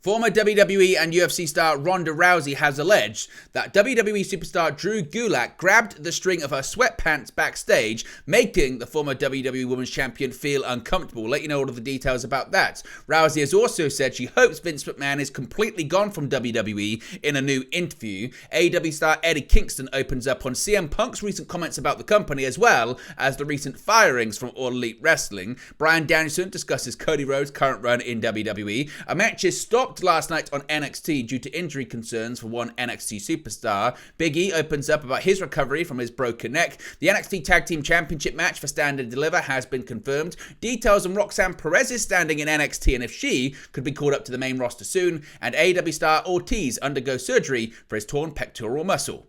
Former WWE and UFC star Ronda Rousey has alleged that WWE superstar Drew Gulak grabbed the string of her sweatpants backstage, making the former WWE Women's Champion feel uncomfortable. We'll let you know all of the details about that. Rousey has also said she hopes Vince McMahon is completely gone from WWE in a new interview. AEW star Eddie Kingston opens up on CM Punk's recent comments about the company, as well as the recent firings from All Elite Wrestling. Bryan Danielson discusses Cody Rhodes' current run in WWE. A match is stopped last night on NXT due to injury concerns for one NXT superstar. Big E opens up about his recovery from his broken neck. The NXT Tag Team Championship match for Stand and Deliver has been confirmed. Details on Roxanne Perez's standing in NXT and if she could be called up to the main roster soon. And AEW star Ortiz undergoes surgery for his torn pectoral muscle.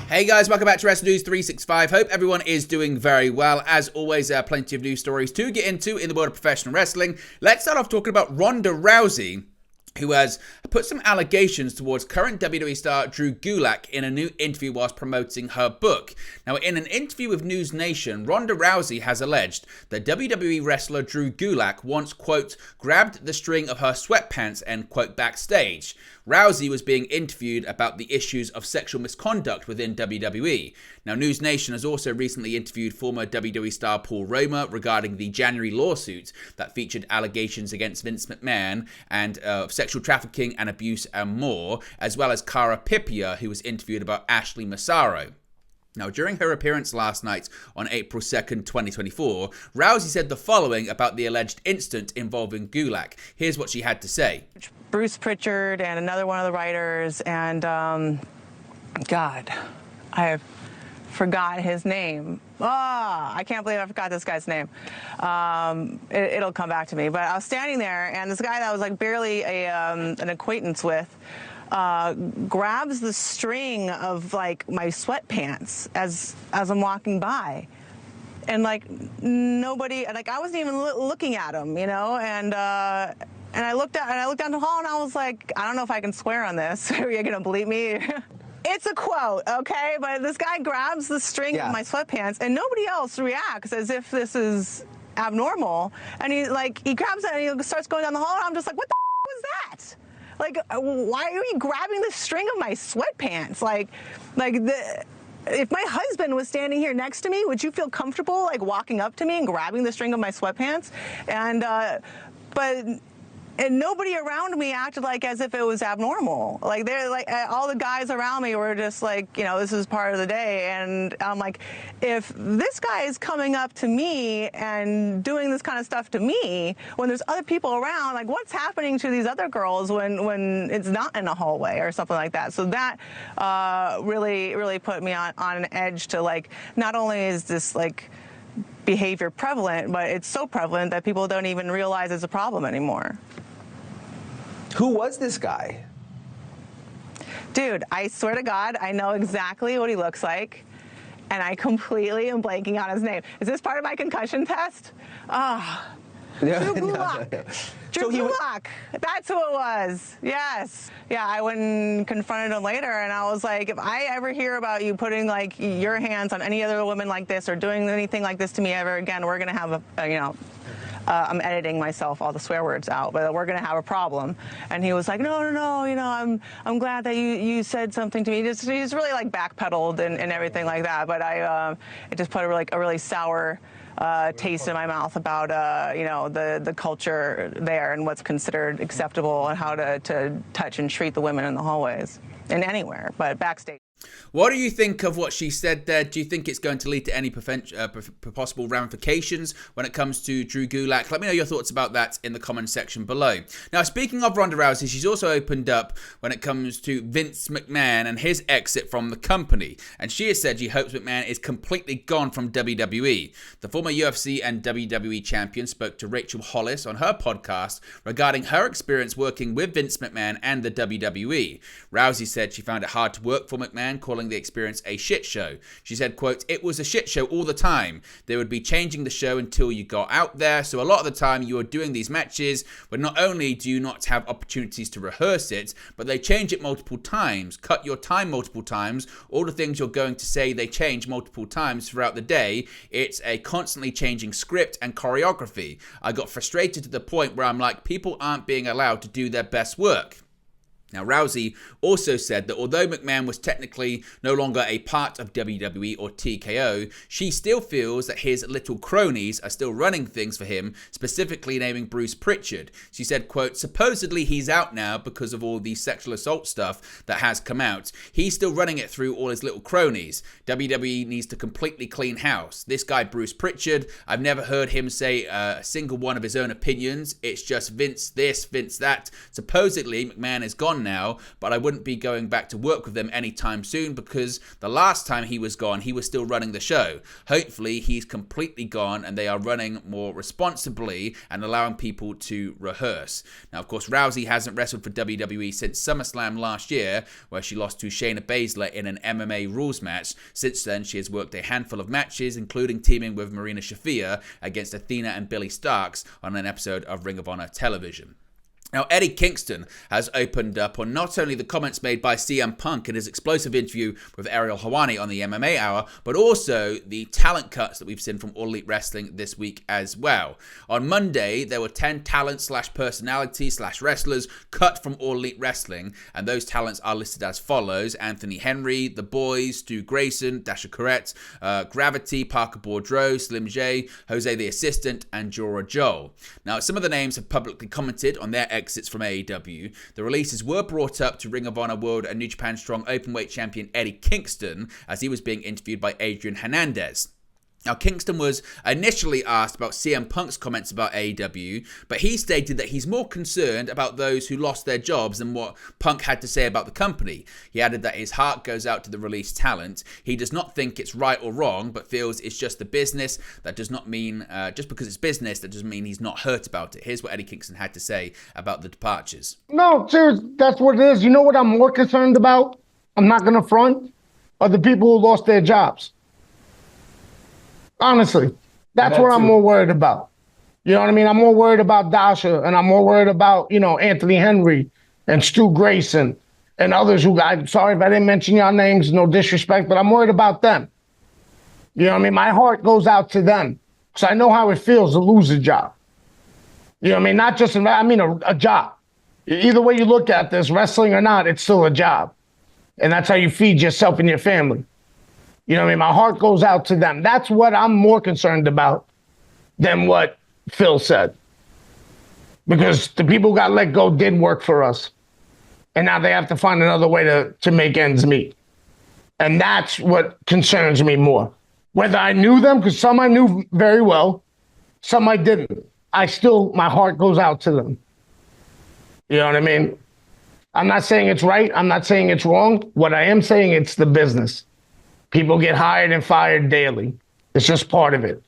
Hey guys, welcome back to Wrestling News 365. Hope everyone is doing very well. As always, there are plenty of news stories to get into in the world of professional wrestling. Let's start off talking about Ronda Rousey, who has put some allegations towards current WWE star Drew Gulak in a new interview whilst promoting her book. Now, in an interview with News Nation, Ronda Rousey has alleged that WWE wrestler Drew Gulak once, quote, grabbed the string of her sweatpants, end quote, backstage. Rousey was being interviewed about the issues of sexual misconduct within WWE. Now, News Nation has also recently interviewed former WWE star Paul Roma regarding the January lawsuit that featured allegations against Vince McMahon and sexual trafficking and abuse and more, as well as Cara Pipia, who was interviewed about Ashley Massaro. Now, during her appearance last night on April 2nd, 2024, Rousey said the following about the alleged incident involving Gulak. Here's what she had to say. Bruce Pritchard and another one of the writers, and God, I forgot his name. I can't believe I forgot this guy's name. It'll come back to me. But I was standing there, and this guy that I was like barely an acquaintance with grabs the string of like my sweatpants as I'm walking by, and like nobody, like I wasn't even looking at him, you know, and I looked down the hall and I was like, I don't know if I can swear on this. Are you gonna believe me? It's a quote, okay? But this guy grabs the string of my sweatpants and nobody else reacts as if this is abnormal. And he grabs it and he starts going down the hall and I'm just like, what the was that? Like, why are you grabbing the string of my sweatpants? If my husband was standing here next to me, would you feel comfortable like walking up to me and grabbing the string of my sweatpants? And nobody around me acted like as if it was abnormal. Like they're like all the guys around me were just like, you know, this is part of the day. And I'm like, if this guy is coming up to me and doing this kind of stuff to me when there's other people around, like what's happening to these other girls when it's not in a hallway or something like that? So that really put me on an edge to like, not only is this like behavior prevalent, but it's so prevalent that people don't even realize it's a problem anymore. Who was this guy? Dude, I swear to God, I know exactly what he looks like, and I completely am blanking on his name. Is this part of my concussion test? Drew Gulak. Drew Gulak. That's who it was. Yes. Yeah, I went and confronted him later, and I was like, if I ever hear about you putting like your hands on any other woman like this or doing anything like this to me ever again, we're gonna have I'm editing myself all the swear words out, but we're gonna have a problem. And he was like, no, you know, I'm glad that you said something to me. He's really like backpedaled and everything like that. But it just put a really sour taste in my mouth about the culture there and what's considered acceptable and how to touch and treat the women in the hallways and anywhere, but backstage. What do you think of what she said there? Do you think it's going to lead to any possible ramifications when it comes to Drew Gulak? Let me know your thoughts about that in the comment section below. Now, speaking of Ronda Rousey, she's also opened up when it comes to Vince McMahon and his exit from the company. And she has said she hopes McMahon is completely gone from WWE. The former UFC and WWE champion spoke to Rachel Hollis on her podcast regarding her experience working with Vince McMahon and the WWE. Rousey said she found it hard to work for McMahon, McMahon, calling the experience a shit show. She said, quote, "It was a shit show all the time. They would be changing the show until you got out there. So a lot of the time you are doing these matches, but not only do you not have opportunities to rehearse it, but they change it multiple times, cut your time multiple times. All the things you're going to say, they change multiple times throughout the day. It's a constantly changing script and choreography. I got frustrated to the point where I'm like, people aren't being allowed to do their best work." Now, Rousey also said that although McMahon was technically no longer a part of WWE or TKO, she still feels that his little cronies are still running things for him, specifically naming Bruce Pritchard. She said, quote, "Supposedly he's out now because of all the sexual assault stuff that has come out. He's still running it through all his little cronies. WWE needs to completely clean house. This guy, Bruce Pritchard, I've never heard him say a single one of his own opinions. It's just Vince this, Vince that. Supposedly, McMahon is gone now, but I wouldn't be going back to work with them anytime soon because the last time he was gone, he was still running the show. Hopefully, he's completely gone and they are running more responsibly and allowing people to rehearse." Now, of course, Rousey hasn't wrestled for WWE since SummerSlam last year, where she lost to Shayna Baszler in an MMA rules match. Since then, she has worked a handful of matches, including teaming with Marina Shafir against Athena and Billy Starks on an episode of Ring of Honor television. Now, Eddie Kingston has opened up on not only the comments made by CM Punk in his explosive interview with Ariel Helwani on the MMA Hour, but also the talent cuts that we've seen from All Elite Wrestling this week as well. On Monday, there were 10 talent/personalities/wrestlers cut from All Elite Wrestling, and those talents are listed as follows: Anthony Henry, The Boys, Stu Grayson, Dasha Corrette, Gravity, Parker Boudreaux, Slim J, Jose the Assistant, and Jorah Joel. Now, some of the names have publicly commented on their exits from AEW. The releases were brought up to Ring of Honor World and New Japan Strong Openweight Champion Eddie Kingston as he was being interviewed by Adrian Hernandez. Now, Kingston was initially asked about CM Punk's comments about AEW, but he stated that he's more concerned about those who lost their jobs than what Punk had to say about the company. He added that his heart goes out to the released talent. He does not think it's right or wrong, but feels it's just the business. That does not mean, just because it's business, that doesn't mean he's not hurt about it. Here's what Eddie Kingston had to say about the departures. No, seriously, that's what it is. You know what I'm more concerned about? I'm not going to front, are the people who lost their jobs. Honestly, that's what I'm more worried about. You know what I mean? I'm more worried about Dasha, and I'm more worried about, Anthony Henry and Stu Grayson and others who, I'm sorry if I didn't mention your names, no disrespect, but I'm worried about them. You know what I mean? My heart goes out to them because I know how it feels to lose a job. You know what I mean? Not just, a job. Either way you look at this, wrestling or not, it's still a job. And that's how you feed yourself and your family. You know what I mean? My heart goes out to them. That's what I'm more concerned about than what Phil said. Because the people who got let go did work for us. And now they have to find another way to make ends meet. And that's what concerns me more. Whether I knew them, because some I knew very well, some I didn't. My heart goes out to them. You know what I mean? I'm not saying it's right. I'm not saying it's wrong. What I am saying, it's the business. People get hired and fired daily. It's just part of it.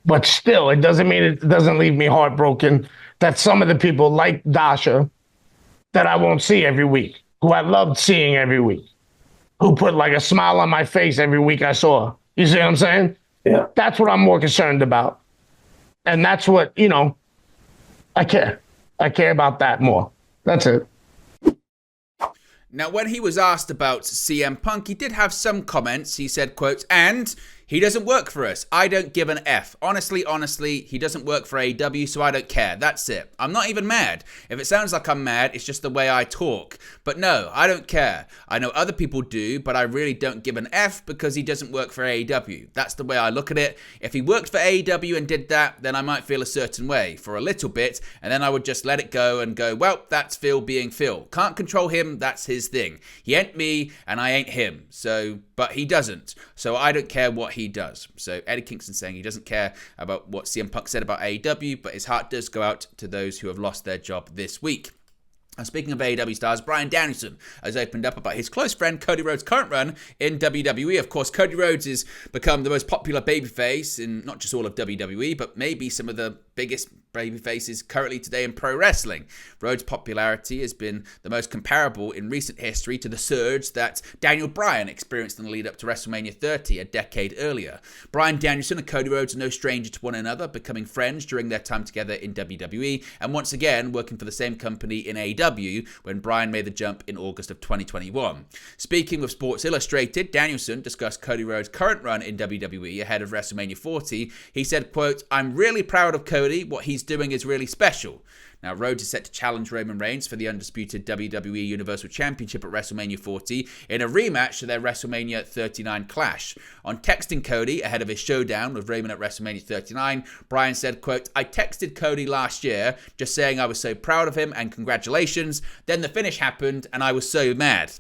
But still, it doesn't mean it doesn't leave me heartbroken that some of the people like Dasha that I won't see every week, who I loved seeing every week, who put like a smile on my face every week I saw her. You see what I'm saying? Yeah. That's what I'm more concerned about. And that's what, I care. I care about that more. That's it. Now, when he was asked about CM Punk, he did have some comments. He said, quote, "And he doesn't work for us. I don't give an F. Honestly, he doesn't work for AEW, so I don't care. That's it. I'm not even mad. If it sounds like I'm mad, it's just the way I talk. But no, I don't care. I know other people do, but I really don't give an F because he doesn't work for AEW. That's the way I look at it. If he worked for AEW and did that, then I might feel a certain way for a little bit, and then I would just let it go and go, well, that's Phil being Phil. Can't control him. That's his thing. He ain't me, and I ain't him. But he doesn't. So I don't care what he does." So Eddie Kingston saying he doesn't care about what CM Punk said about AEW, but his heart does go out to those who have lost their job this week. And speaking of AEW stars, Bryan Danielson has opened up about his close friend Cody Rhodes' current run in WWE. Of course, Cody Rhodes has become the most popular babyface in not just all of WWE, but maybe some of the biggest babyfaces currently today in pro wrestling. Rhodes' popularity has been the most comparable in recent history to the surge that Bryan experienced in the lead up to WrestleMania 30 a decade earlier. Bryan Danielson and Cody Rhodes are no stranger to one another, becoming friends during their time together in WWE, and once again working for the same company in AEW when Bryan made the jump in August of 2021. Speaking with Sports Illustrated, Danielson discussed Cody Rhodes' current run in WWE ahead of WrestleMania 40. He said, quote, "I'm really proud of Cody. What he's doing is really special." Now, Rhodes is set to challenge Roman Reigns for the undisputed WWE Universal Championship at WrestleMania 40 in a rematch to their WrestleMania 39 clash. On texting Cody ahead of his showdown with Roman at WrestleMania 39, Bryan said, quote, "I texted Cody last year just saying I was so proud of him and congratulations. Then the finish happened and I was so mad."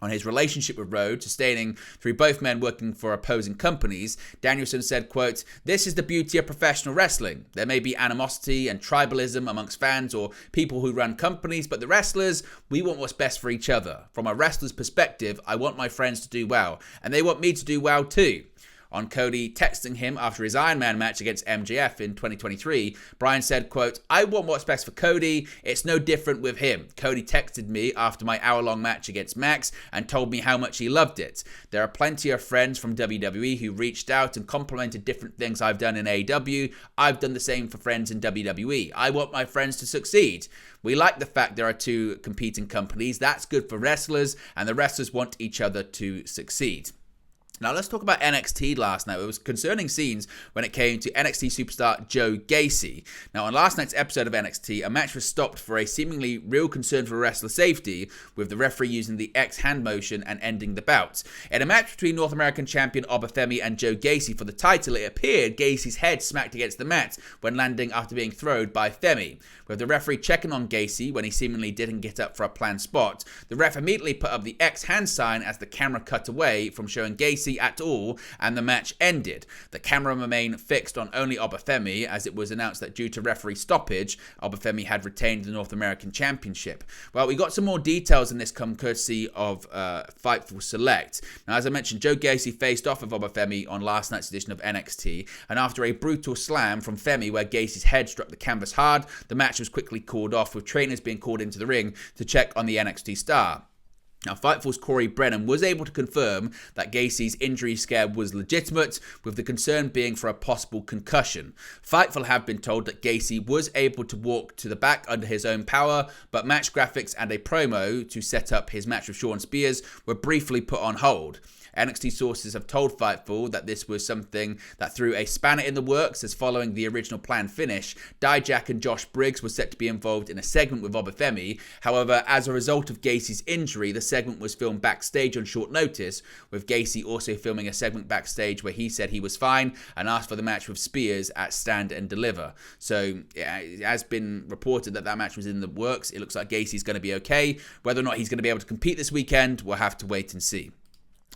On his relationship with Rhodes, sustaining through both men working for opposing companies, Danielson said, quote, "This is the beauty of professional wrestling. There may be animosity and tribalism amongst fans or people who run companies, but the wrestlers, we want what's best for each other. From a wrestler's perspective, I want my friends to do well, and they want me to do well too." On Cody texting him after his Iron Man match against MJF in 2023, Bryan said, quote, "I want what's best for Cody. It's no different with him. Cody texted me after my hour-long match against Max and told me how much he loved it. There are plenty of friends from WWE who reached out and complimented different things I've done in AEW. I've done the same for friends in WWE. I want my friends to succeed. We like the fact there are two competing companies. That's good for wrestlers, and the wrestlers want each other to succeed." Now let's talk about NXT last night. It was concerning scenes when it came to NXT superstar Joe Gasy. Now on last night's episode of NXT, a match was stopped for a seemingly real concern for wrestler safety, with the referee using the X hand motion and ending the bout. In a match between North American champion Obafemi and Joe Gasy for the title, it appeared Gacy's head smacked against the mat when landing after being thrown by Femi. With the referee checking on Gasy when he seemingly didn't get up for a planned spot, the ref immediately put up the X hand sign as the camera cut away from showing Gasy at all, and the match ended. The camera remained fixed on only Obafemi, as it was announced that due to referee stoppage, Obafemi had retained the North American Championship. Well, we got some more details in this come courtesy of Fightful Select. Now, as I mentioned, Joe Gasy faced off with Obafemi on last night's edition of NXT, and after a brutal slam from Femi where Gacy's head struck the canvas hard, the match was quickly called off, with trainers being called into the ring to check on the NXT star. Now, Fightful's Corey Brennan was able to confirm that Gacy's injury scare was legitimate, with the concern being for a possible concussion. Fightful have been told that Gasy was able to walk to the back under his own power, but match graphics and a promo to set up his match with Shawn Spears were briefly put on hold. NXT sources have told Fightful that this was something that threw a spanner in the works, as following the original planned finish, Dijak and Josh Briggs were set to be involved in a segment with Obafemi. However, as a result of Gacy's injury, the segment was filmed backstage on short notice, with Gasy also filming a segment backstage where he said he was fine and asked for the match with Spears at Stand and Deliver. So it has been reported that that match was in the works. It looks like Gacy's going to be okay. Whether or not he's going to be able to compete this weekend, we'll have to wait and see.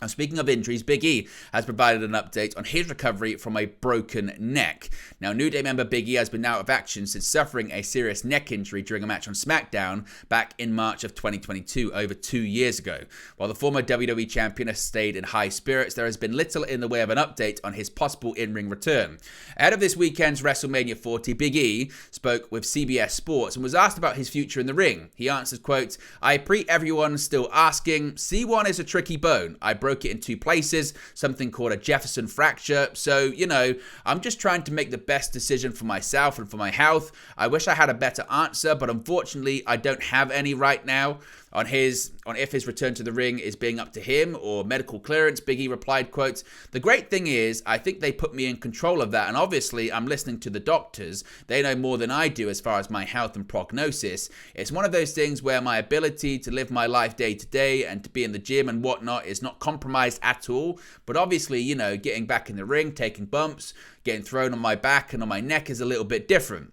Now, speaking of injuries, Big E has provided an update on his recovery from a broken neck. Now, New Day member Big E has been out of action since suffering a serious neck injury during a match on SmackDown back in March of 2022, over 2 years ago. While the former WWE champion has stayed in high spirits, there has been little in the way of an update on his possible in-ring return. Ahead of this weekend's WrestleMania 40, Big E spoke with CBS Sports and was asked about his future in the ring. He answered, quote, "I appreciate everyone still asking. C1 is a tricky bone. I broke it in 2 places, something called a Jefferson fracture. So, I'm just trying to make the best decision for myself and for my health. I wish I had a better answer, but unfortunately, I don't have any right now." On if his return to the ring is being up to him or medical clearance, Big E replied, quote, "The great thing is, I think they put me in control of that, and obviously I'm listening to the doctors. They know more than I do as far as my health and prognosis. It's one of those things where my ability to live my life day to day and to be in the gym and whatnot is not compromised at all. But obviously, getting back in the ring, taking bumps, getting thrown on my back and on my neck is a little bit different.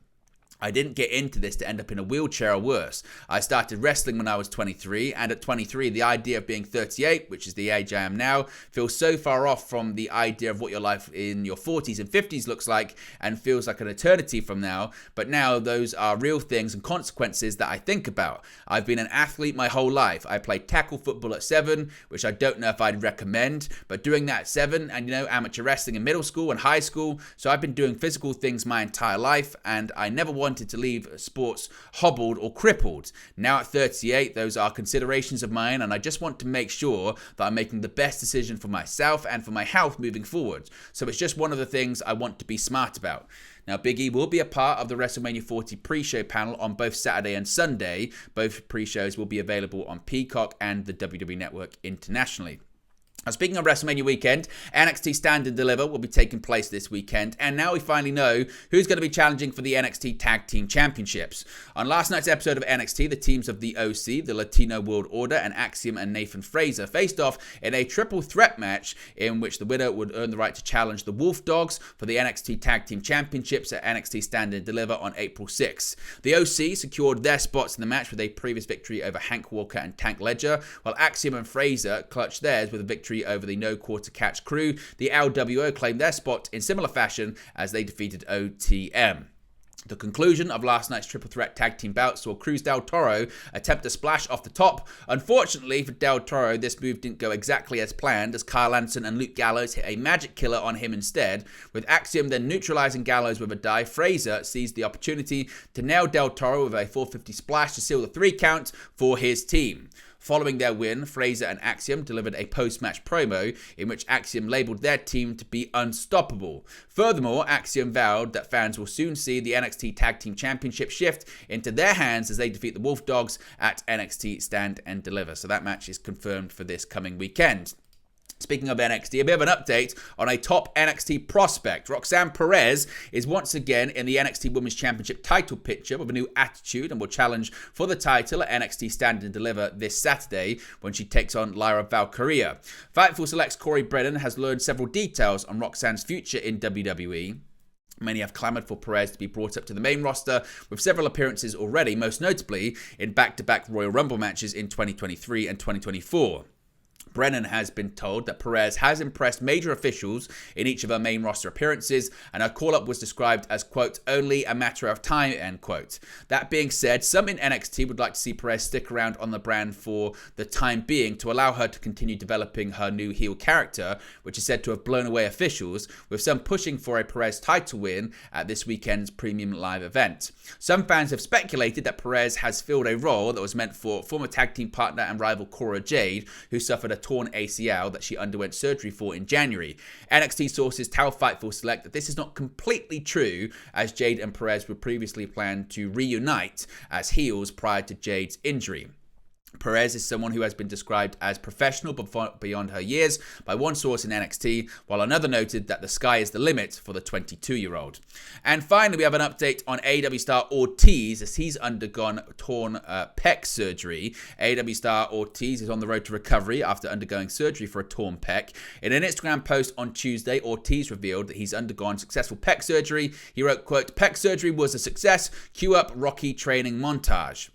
I didn't get into this to end up in a wheelchair or worse. I started wrestling when I was 23, and at 23, the idea of being 38, which is the age I am now, feels so far off from the idea of what your life in your 40s and 50s looks like, and feels like an eternity from now. But now those are real things and consequences that I think about. I've been an athlete my whole life. I played tackle football at 7, which I don't know if I'd recommend, but doing that at 7, and amateur wrestling in middle school and high school, so I've been doing physical things my entire life, and I never wanted to leave sports hobbled or crippled. Now at 38, those are considerations of mine, and I just want to make sure that I'm making the best decision for myself and for my health moving forward. So it's just one of the things I want to be smart about. Now, Big E will be a part of the WrestleMania 40 pre-show panel on both Saturday and Sunday. Both pre-shows will be available on Peacock and the WWE Network internationally. Now, speaking of WrestleMania weekend, NXT Stand and Deliver will be taking place this weekend, and now we finally know who's going to be challenging for the NXT Tag Team Championships. On last night's episode of NXT, the teams of the OC, the Latino World Order, and Axiom and Nathan Fraser faced off in a triple threat match in which the winner would earn the right to challenge the Wolf Dogs for the NXT Tag Team Championships at NXT Stand and Deliver on April 6th. The OC secured their spots in the match with a previous victory over Hank Walker and Tank Ledger, while Axiom and Fraser clutched theirs with a victory over the No Quarter Catch crew. The LWO claimed their spot in similar fashion as they defeated OTM. The conclusion of last night's triple threat tag team bout saw Cruz del Toro attempt a splash off the top. Unfortunately for Del Toro, this move didn't go exactly as planned, as Kyle Anderson and Luke Gallows hit a magic killer on him instead. With Axiom then neutralizing Gallows with a dive, Fraser seized the opportunity to nail Del Toro with a 450 splash to seal the 3 count for his team. Following their win, Fraser and Axiom delivered a post-match promo in which Axiom labeled their team to be unstoppable. Furthermore, Axiom vowed that fans will soon see the NXT Tag Team Championship shift into their hands as they defeat the Wolf Dogs at NXT Stand and Deliver. So that match is confirmed for this coming weekend. Speaking of NXT, a bit of an update on a top NXT prospect. Roxanne Perez is once again in the NXT Women's Championship title picture with a new attitude and will challenge for the title at NXT Stand and Deliver this Saturday when she takes on Lyra Valkyria. Fightful Select's Corey Brennan has learned several details on Roxanne's future in WWE. Many have clamoured for Perez to be brought up to the main roster with several appearances already, most notably in back-to-back Royal Rumble matches in 2023 and 2024. Brennan has been told that Perez has impressed major officials in each of her main roster appearances, and her call-up was described as, quote, only a matter of time, end quote. That being said, some in NXT would like to see Perez stick around on the brand for the time being to allow her to continue developing her new heel character, which is said to have blown away officials, with some pushing for a Perez title win at this weekend's Premium Live event. Some fans have speculated that Perez has filled a role that was meant for former tag team partner and rival Cora Jade, who suffered a torn ACL that she underwent surgery for in January. NXT sources tell Fightful Select that this is not completely true, as Jade and Perez were previously planned to reunite as heels prior to Jade's injury. Perez is someone who has been described as professional beyond her years by one source in NXT, while another noted that the sky is the limit for the 22-year-old. And finally, we have an update on AEW star Ortiz as he's undergone torn pec surgery. AEW star Ortiz is on the road to recovery after undergoing surgery for a torn pec. In an Instagram post on Tuesday, Ortiz revealed that he's undergone successful pec surgery. He wrote, quote, "Pec surgery was a success. Cue up Rocky training montage."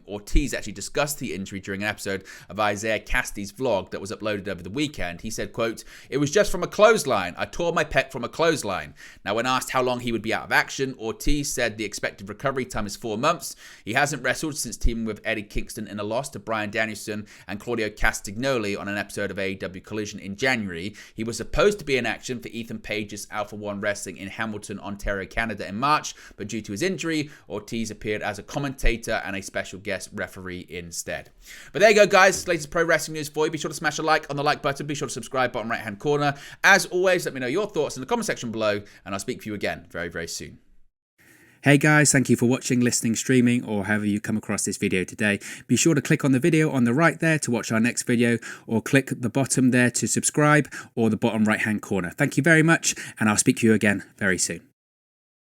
Ortiz actually discussed the injury during an episode of Isaiah Cassidy's vlog that was uploaded over the weekend. He said, quote, "It was just from a clothesline. I tore my pec from a clothesline." Now, when asked how long he would be out of action, Ortiz said the expected recovery time is 4 months. He hasn't wrestled since teaming with Eddie Kingston in a loss to Bryan Danielson and Claudio Castagnoli on an episode of AEW Collision in January. He was supposed to be in action for Ethan Page's Alpha One Wrestling in Hamilton, Ontario, Canada in March, but due to his injury, Ortiz appeared as a commentator and a special guest referee instead. But there you go, guys. Latest pro wrestling news for you. Be sure to smash a like on the like button. Be sure to subscribe, bottom right hand corner. As always, let me know your thoughts in the comment section below, and I'll speak to you again very, very soon. Hey guys, thank you for watching, listening, streaming, or however you come across this video today. Be sure to click on the video on the right there to watch our next video, or click the bottom there to subscribe, or the bottom right hand corner. Thank you very much, and I'll speak to you again very soon.